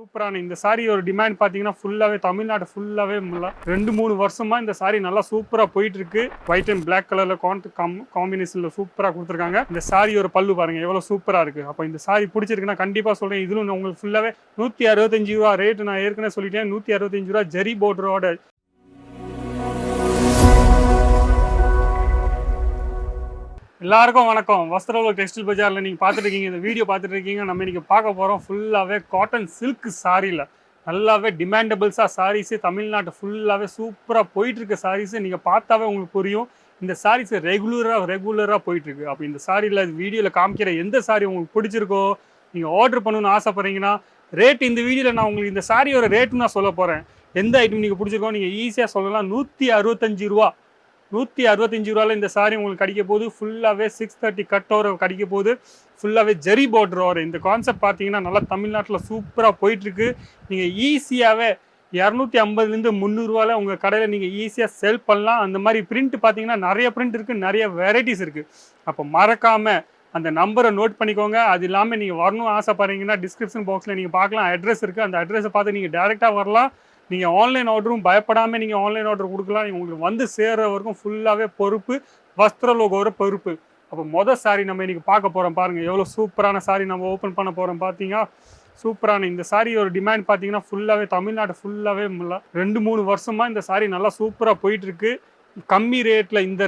சூப்பரான இந்த சாரி ஒரு டிமாண்ட் பார்த்தீங்கன்னா ஃபுல்லாகவே தமிழ்நாடு ஃபுல்லாகவே 2-3 வருஷமா இந்த சாரி நல்லா சூப்பராக போயிட்டு இருக்கு. ஒயிட் அண்ட் பிளாக் கலர்ல காம்பினேஷன்ல சூப்பராக கொடுத்துருக்காங்க. இந்த சாரி ஒரு பல்லு பாருங்க எவ்வளோ சூப்பராக இருக்கு. அப்போ இந்த சாரி பிடிச்சிருக்குன்னா கண்டிப்பாக சொல்றேன். இதுல உங்களுக்கு ஃபுல்லாகவே 165 ரூபா ரேட்டு. நான் ஏற்கனவே சொல்லிட்டேன், 165 ரூபா ஜெரி பார்டரோட. எல்லாருக்கும் வணக்கம். வஸ்திரலோக டெக்ஸ்டைல் பஜாரில் நீங்கள் பார்த்துட்டு இருக்கீங்க, இந்த வீடியோ பார்த்துட்டு இருக்கீங்க. நம்ம இன்னைக்கு பார்க்க போகிறோம் ஃபுல்லாகவே காட்டன் சில்க் சாரியில் நல்லாவே டிமாண்டபிள்ஸாக சாரீஸு தமிழ்நாட்டு ஃபுல்லாகவே சூப்பராக போயிட்டுருக்க சாரீஸு நீங்கள் பார்த்தாவே உங்களுக்கு புரியும். இந்த சாரீஸ் ரெகுலராக போயிட்டுருக்கு. அப்போ இந்த சாரியில் வீடியோவில் காமிக்கிற எந்த சாரி உங்களுக்கு பிடிச்சிருக்கோ, நீங்கள் ஆர்டர் பண்ணணும்னு ஆசைப்பட்றீங்கன்னா ரேட் இந்த வீடியோவில் நான் உங்களுக்கு இந்த சாரியோட ரேட்டு நான் சொல்ல போகிறேன். எந்த ஐட்டம் நீங்கள் பிடிச்சிருக்கோ நீங்கள் ஈஸியாக சொல்லலாம். 165 ரூபா 165 ரூபாயில் இந்த சாரி உங்களுக்கு கிடைக்க போகுது. ஃபுல்லாகவே 630 கட் ஓவர் கிடைக்க போகுது. ஃபுல்லாகவே ஜெரி பார்டர் ஓவர். இந்த கான்செப்ட் பார்த்தீங்கன்னா நல்லா தமிழ்நாட்டில் சூப்பராக போயிட்டுருக்கு. நீங்கள் ஈஸியாகவே 250லேருந்து 300 ரூபாயில் உங்கள் கடையில் நீங்கள் ஈஸியாக செல் பண்ணலாம். அந்த மாதிரி பிரிண்ட் பார்த்தீங்கன்னா நிறைய பிரிண்ட் இருக்குது, நிறைய வெரைட்டிஸ் இருக்குது. அப்போ மறக்காமல் அந்த நம்பரை நோட் பண்ணிக்கோங்க. அது இல்லாமல் நீங்கள் வரணும் ஆசைப்படுறீங்கன்னா டிஸ்கிரிப்ஷன் பாக்ஸில் நீங்கள் பார்க்கலாம், அட்ரஸ் இருக்குது. அந்த அட்ரஸை பார்த்து நீங்கள் டேரெக்டாக வரலாம். நீங்கள் ஆன்லைன் ஆர்டரும் பயப்படாமல் நீங்கள் ஆன்லைன் ஆர்டர் கொடுக்கலாம். உங்களுக்கு வந்து சேர்கிற வரைக்கும் ஃபுல்லாகவே பொறுப்பு வஸ்திரலோகோட பொறுப்பு. அப்போ சாரி நம்ம இன்றைக்கி பார்க்க போகிறோம். பாருங்கள் எவ்வளோ சூப்பரான சாரி நம்ம ஓப்பன் பண்ண போகிறோம். பார்த்தீங்கன்னா சூப்பரான இந்த சாரி ஒரு டிமாண்ட் பார்த்தீங்கன்னா ஃபுல்லாகவே தமிழ்நாடு ஃபுல்லாகவே 2-3 வருஷமாக இந்த சாரி நல்லா சூப்பராக போயிட்டுருக்கு. கம்மி ரேட்டில் இந்த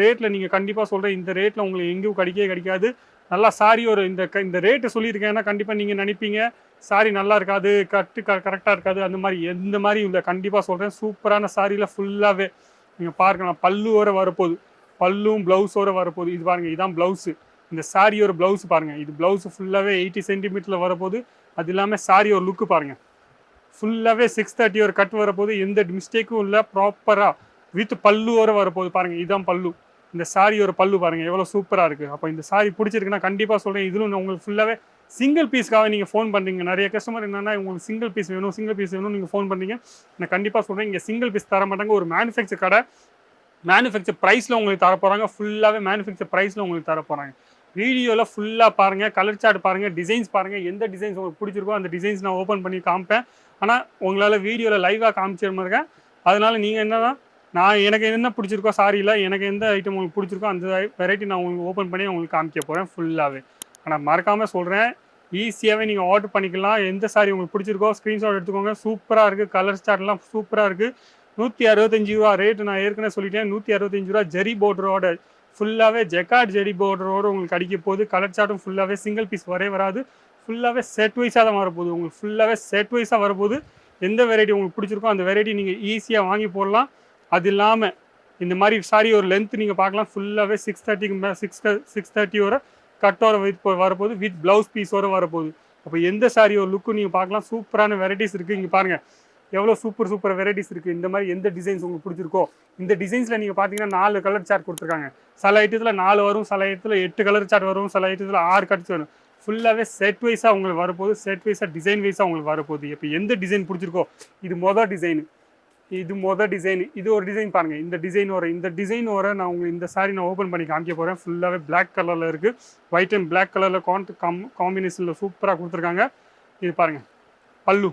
ரேட்டில் நீங்கள் கண்டிப்பாக சொல்கிறேன், இந்த ரேட்டில் உங்களுக்கு எங்கேயும் கிடைக்காது. நல்லா சாரி ஒரு இந்த ரேட்டு சொல்லியிருக்கேன்னா கண்டிப்பாக நீங்கள் நினைப்பீங்க சாரி நல்லா இருக்காது, கரெக்டாக இருக்காது. அந்த மாதிரி எந்த மாதிரி இல்லை, கண்டிப்பாக சொல்கிறேன். சூப்பரான சாரியில் ஃபுல்லாகவே நீங்கள் பார்க்கலாம். பல்லுவோட வரப்போகுது, பல்லும் ப்ளவுஸோட வரப்போகுது. இது பாருங்கள், இதுதான் ப்ளவுஸு. இந்த சாரியோட ப்ளவுஸ் பாருங்கள். இது ப்ளவுஸு ஃபுல்லாகவே 80 சென்டிமீட்டரில் வரப்போகுது. அது இல்லாமல் சாரியோட லுக்கு பாருங்கள், ஃபுல்லாகவே 630 ஒரு கட் வரப்போகுது. எந்த மிஸ்டேக்கும் இல்லை, ப்ராப்பராக வித் பல்லுவோட வரப்போகுது. பாருங்கள் இதுதான் பல்லு. இந்த சாரியோட பல்லு பாருங்கள் எவ்வளோ சூப்பராக இருக்குது. அப்போ இந்த சாரி பிடிச்சிருக்குன்னா கண்டிப்பாக சொல்கிறேன். இதிலும் உங்களுக்கு ஃபுல்லாகவே சிங்கிள் பீஸ்க்காக நீங்கள் ஃபோன் பண்ணுறீங்க. நிறைய கஸ்டமர் என்னென்னா உங்களுக்கு சிங்கிள் பீஸ் வேணும் நீங்கள் ஃபோன் பண்ணுறீங்க. நான் கண்டிப்பாக சொல்கிறேன், இங்கே சிங்கிள் பீஸ் தர மாட்டாங்க. ஒரு மேனுஃபேக்சர் கடை, மேனுஃபேக்சர் ப்ரைஸில் உங்களுக்கு தர போகிறாங்க. ஃபுல்லாகவே மேனுஃபேக்சர் ப்ரைஸில் உங்களுக்கு தர போகிறாங்க. வீடியோவில் ஃபுல்லாக பாருங்கள், கலர் சார்ட் பாருங்கள், டிசைன்ஸ் பாருங்கள். எந்த டிசைன்ஸ் உங்களுக்கு பிடிச்சிருக்கோ அந்த டிசைன்ஸ் நான் ஓப்பன் பண்ணி காமிப்பேன். ஆனால் உங்களால் வீடியோவில் லைவாக காமிச்சிருமா இருக்கேன். அதனால் நீங்கள் என்னன்னா, எனக்கு என்ன பிடிச்சிருக்கோ சாரியில் எனக்கு எந்த ஐட்டம் உங்களுக்கு பிடிச்சிருக்கோ அந்த வெரைட்டி நான் உங்களுக்கு ஓப்பன் பண்ணி உங்களுக்கு காமிக்க போகிறேன் ஃபுல்லாகவே. ஆனால் மறக்காமல் சொல்கிறேன், ஈஸியாகவே நீங்கள் ஆர்டர் பண்ணிக்கலாம். எந்த சாரி உங்களுக்கு பிடிச்சிருக்கோ ஸ்க்ரீன்ஷாட் எடுத்துக்கோங்க. சூப்பராக இருக்குது, கலர் ஸ்டார்ட்லாம் சூப்பராக இருக்குது. 165 ரூபா ரேட்டு. நான் ஏற்கனவே சொல்லிட்டேன், 165 ரூபா ஜெரி பார்டரோட. ஃபுல்லாகவே ஜெக்கார்ட் ஜெரி பார்டரோடு உங்களுக்கு கிடைக்க போகுது. கலர் சார்ட்டும் ஃபுல்லாகவே சிங்கிள் பீஸ் வராது. ஃபுல்லாகவே செட் வைஸாக தான் வரப்போகுது. உங்களுக்கு ஃபுல்லாகவே செட் வைஸாக வரப்போகுது. எந்த வெரைட்டி உங்களுக்கு பிடிச்சிருக்கோ அந்த வெரைட்டி நீங்கள் ஈஸியாக வாங்கி போடலாம். அது இல்லாமல் இந்த மாதிரி சாரி ஒரு லென்த் நீங்கள் பார்க்கலாம். ஃபுல்லாகவே 630 வர கட்டோட வரப்போகுது. வித் ப்ளவுஸ் பீஸோடு வரப்போகுது. அப்போ எந்த சாரி ஒரு லுக்கு நீங்கள் பார்க்கலாம். சூப்பரான வெரைட்டிஸ் இருக்குது. இங்கே பாருங்கள் எவ்வளோ சூப்பர் வெரைட்டிஸ் இருக்குது. இந்த மாதிரி எந்த டிசைன்ஸ் உங்களுக்கு பிடிச்சிருக்கோ இந்த டிசைன்ஸில் நீங்கள் பார்த்தீங்கன்னா 4 கலர் சார்ட் கொடுத்துருக்காங்க. சில ஐட்டத்தில் 4 வரும், சில ஐட்டத்தில் 8 கலர் சார்ட் வரும், சில ஐட்டத்தில் 6 கட்ஸ் வரும். ஃபுல்லாகவே செட் வைஸாக உங்களுக்கு வரப்போகுது. செட் வைஸாக டிசைன் வைஸாக உங்களுக்கு வரப்போகுது. இப்போ எந்த டிசைன் பிடிச்சிருக்கோ, இது மொதல் டிசைன், இது ஒரு டிசைன் பாருங்கள். இந்த டிசைன் வர நான் உங்களுக்கு இந்த சாரி நான் ஓப்பன் பண்ணி காமிக்க போகிறேன். ஃபுல்லாகவே பிளாக் கலரில் இருக்குது. ஒயிட் அண்ட் பிளாக் கலரில் காம்பினேஷனில் சூப்பராக கொடுத்துருக்காங்க. இது பாருங்கள் பல்லு.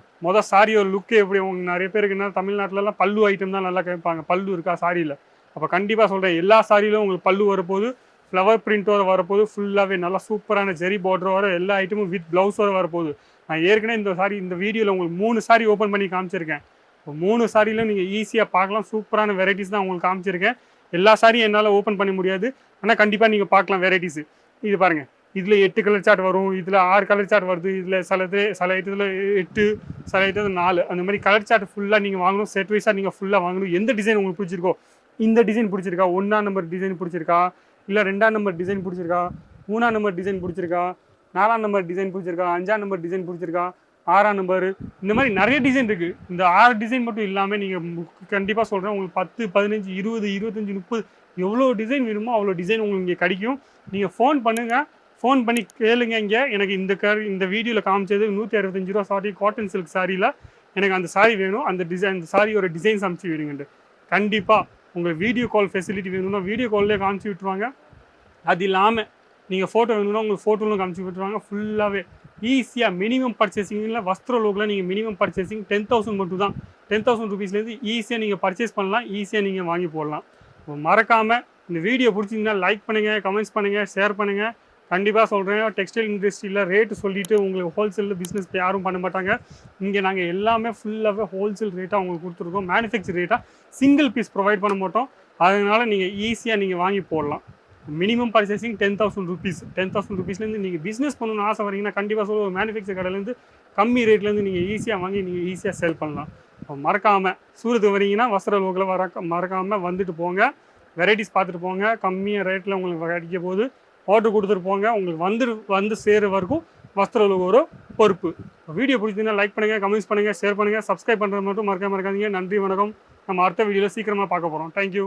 சாரியோட லுக்கு எப்படி உங்களுக்கு நிறைய பேருக்கு என்ன தமிழ்நாட்டிலலாம் பல்லு ஐட்டம் தான் நல்லா கேட்பாங்க. பல்லு இருக்கா சாரியில்? அப்போ கண்டிப்பாக சொல்கிறேன், எல்லா சாரியிலும் உங்களுக்கு பல்லு வரப்போகுது. ஃப்ளவர் பிரிண்டோட வரப்போகுது. ஃபுல்லாகவே நல்லா சூப்பரான ஜெரி பார்டரோட எல்லா ஐட்டமும் வித் ப்ளவுஸோட வரப்போகுது. நான் ஏற்கனவே இந்த வீடியோவில் உங்களுக்கு 3 சாரி ஓப்பன் பண்ணி காமிச்சிருக்கேன். இப்போ 3 சாரியிலும் நீங்கள் ஈஸியாக பார்க்கலாம். சூப்பரான வெரைட்டிஸ் தான் உங்களுக்கு காமிச்சிருக்கேன். எல்லா சாரியும் என்னால் ஓப்பன் பண்ண முடியாது, ஆனால் கண்டிப்பாக நீங்கள் பார்க்கலாம் வெரைட்டிஸு. இது பாருங்கள், இதில் 8 கலர் சார்ட் வரும், இதில் 6 கலர் சார்ட் வருது. இதில் சில ஐட்டத்தில் 8, சில ஐட்டத்தில் 4. அந்த மாதிரி கலர் சார்ட் ஃபுல்லாக நீங்கள் வாங்கணும். செட் வைஸாக நீங்கள் ஃபுல்லாக வாங்கணும். எந்த டிசைன் உங்களுக்கு பிடிச்சிருக்கோ, இந்த டிசைன் பிடிச்சிருக்கா, 1ஆம் நம்பர் டிசைன் பிடிச்சிருக்கா, இல்லை 2ஆம் நம்பர் டிசைன் பிடிச்சிருக்கா, 3ஆம் நம்பர் டிசைன் பிடிச்சிருக்கா, 4ஆம் நம்பர் டிசைன் பிடிச்சிருக்கா, 5ஆம் நம்பர் டிசைன் பிடிச்சிருக்கா, 6ஆம் நம்பரு, இந்த மாதிரி நிறைய டிசைன் இருக்குது. இந்த 6 டிசைன் மட்டும் இல்லாமல் நீங்கள் கண்டிப்பாக சொல்கிறேன், உங்களுக்கு 10, 15, 20, 25, 30 எவ்வளோ டிசைன் வேணுமோ அவ்வளோ டிசைன் உங்களுக்கு இங்கே கிடைக்கும். நீங்கள் ஃபோன் பண்ணுங்கள், ஃபோன் பண்ணி கேளுங்க. இங்கே எனக்கு இந்த வீடியோவில் காமிச்சது 165 ரூபா சாரி காட்டன் சில்க் சாரியில் எனக்கு அந்த சாரி வேணும், அந்த சாரியோட டிசைன்ஸ் அனுப்பிச்சி விடுங்கன்ட்டு. கண்டிப்பாக உங்களுக்கு வீடியோ கால் ஃபெசிலிட்டி வேணும்னா வீடியோ கால்லேயே காமிச்சு விட்டுருவாங்க. அது இல்லாமல் நீங்கள் ஃபோட்டோ வேணும்னா உங்களுக்கு ஃபோட்டோலும் காமிச்சு விட்டுருவாங்க. ஃபுல்லாகவே ஈஸியாக மினிமம் பர்ச்சேசிங்கில் வஸ்திரலோகில் நீங்கள் மினிமம் பர்ச்சேசிங் 10,000 மட்டும் தான். 10,000 ருபீஸ்லேருந்து ஈஸியாக நீங்கள் பர்ச்சேஸ் பண்ணலாம், ஈஸியாக நீங்கள் வாங்கி போடலாம். மறக்காமல் இந்த வீடியோ பிடிச்சிங்கன்னா லைக் பண்ணுங்கள், கமெண்ட்ஸ் பண்ணுங்கள், ஷேர் பண்ணுங்கள். கண்டிப்பாக சொல்கிறேன், டெக்ஸ்டைல் இண்டஸ்ட்ரியில் ரேட்டு சொல்லிவிட்டு உங்களுக்கு ஹோல்சேலில் பிஸ்னஸ் யாரும் பண்ண மாட்டாங்க. இங்கே நாங்கள் எல்லாமே ஃபுல்லாகவே ஹோல்சேல் ரேட்டாக உங்களுக்கு கொடுத்துருக்கோம். மேனுஃபேக்சர் ரேட்டாக சிங்கிள் பீஸ் ப்ரொவைட் பண்ண மாட்டோம். அதனால் நீங்கள் ஈஸியாக நீங்கள் வாங்கி போடலாம். Minimum purchasing 10,000 rupees. 10,000 ருபீஸ்லேருந்து நீங்கள் பிஸ்னஸ் பண்ணணும்னு ஆசை வரீங்கன்னா கண்டிப்பாக சொல்ல ஒரு மேனுஃபேக்சர் கடையிலேருந்து கம்மி ரேட்லேருந்து நீங்கள் ஈஸியாக வாங்கி நீங்கள் ஈஸியாக சேல் பண்ணலாம். மறக்காமல் சூரத்துக்கு வரீங்கன்னா வஸ்திரலோகில் மறக்காமல் வந்துட்டு போங்க. வெரைட்டிஸ் பார்த்துட்டு போங்க. கம்மியாக ரேட்டில் உங்களுக்கு கிடைக்க போது ஆர்டர் கொடுத்துட்டு போங்க. உங்களுக்கு வந்து சேர வரைக்கும் வஸ்திரலோகம் ஒரு பொறுப்பு. வீடியோ பிடிச்சிங்கன்னா லைக் பண்ணுங்கள், கமெண்ட்ஸ் பண்ணுங்கள், ஷேர் பண்ணுங்கள், சப்ஸ்கிரைப் பண்ணுறது மட்டும் மறக்காதீங்க. நன்றி, வணக்கம். நம்ம அடுத்த வீடியோவில் சீக்கிரமாக பார்க்க போகிறோம். தேங்க்யூ.